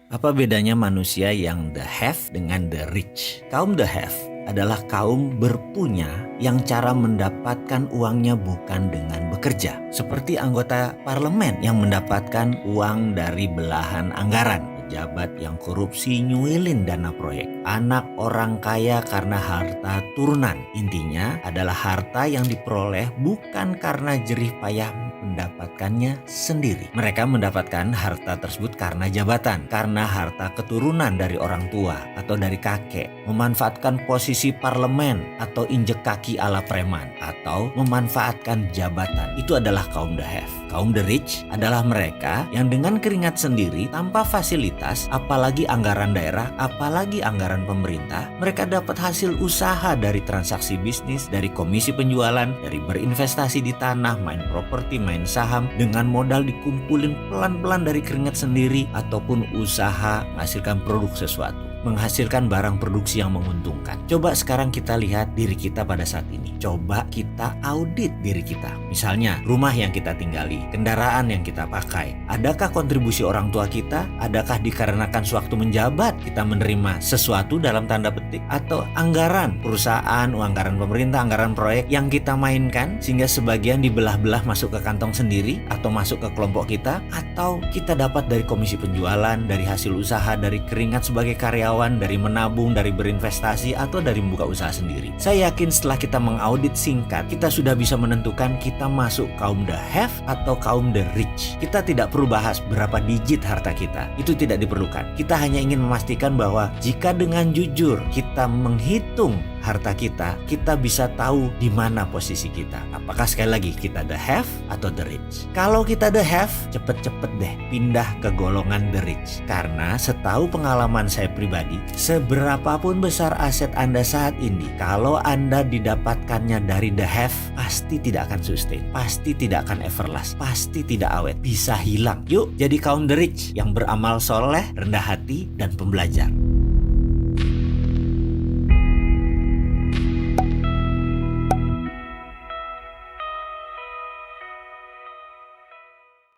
Apa bedanya manusia yang the have dengan the rich? Kaum the have adalah kaum berpunya yang cara mendapatkan uangnya bukan dengan bekerja. Seperti anggota parlemen yang mendapatkan uang dari belahan anggaran. Pejabat yang korupsi nyuilin dana proyek. Anak orang kaya karena harta turunan. Intinya adalah harta yang diperoleh bukan karena jerih payah mendapatkannya sendiri. Mereka mendapatkan harta tersebut karena jabatan, karena harta keturunan dari orang tua atau dari kakek, memanfaatkan posisi parlemen atau injek kaki ala preman, atau memanfaatkan jabatan. Itu adalah kaum the have. Kaum the rich adalah mereka yang dengan keringat sendiri tanpa fasilitas, apalagi anggaran daerah, apalagi anggaran pemerintah, mereka dapat hasil usaha dari transaksi bisnis, dari komisi penjualan, dari berinvestasi di tanah, main properti, main saham, dengan modal dikumpulin pelan-pelan dari keringat sendiri ataupun usaha menghasilkan produk sesuatu, menghasilkan barang produksi yang menguntungkan. Coba sekarang kita lihat diri kita pada saat ini. Coba kita audit diri kita. Misalnya rumah yang kita tinggali, kendaraan yang kita pakai. Adakah kontribusi orang tua kita? Adakah dikarenakan sewaktu menjabat kita menerima sesuatu dalam tanda petik? Atau anggaran perusahaan, anggaran pemerintah, anggaran proyek yang kita mainkan sehingga sebagian dibelah-belah masuk ke kantong sendiri atau masuk ke kelompok kita? Atau kita dapat dari komisi penjualan, dari hasil usaha, dari keringat sebagai karyawan, dari menabung, dari berinvestasi, atau dari membuka usaha sendiri. Saya yakin setelah kita mengaudit singkat, kita sudah bisa menentukan kita masuk kaum the have atau kaum the rich. Kita tidak perlu bahas berapa digit harta kita. Itu tidak diperlukan. Kita hanya ingin memastikan bahwa jika dengan jujur kita menghitung harta kita bisa tahu di mana posisi kita. Apakah sekali lagi kita the have atau the rich? Kalau kita the have, cepet-cepet deh pindah ke golongan the rich. Karena setahu pengalaman saya pribadi, seberapapun besar aset Anda saat ini, kalau Anda didapatkannya dari the have, pasti tidak akan sustain, pasti tidak akan everlast, pasti tidak awet, bisa hilang. Yuk jadi kaum the rich yang beramal soleh, rendah hati, dan pembelajar.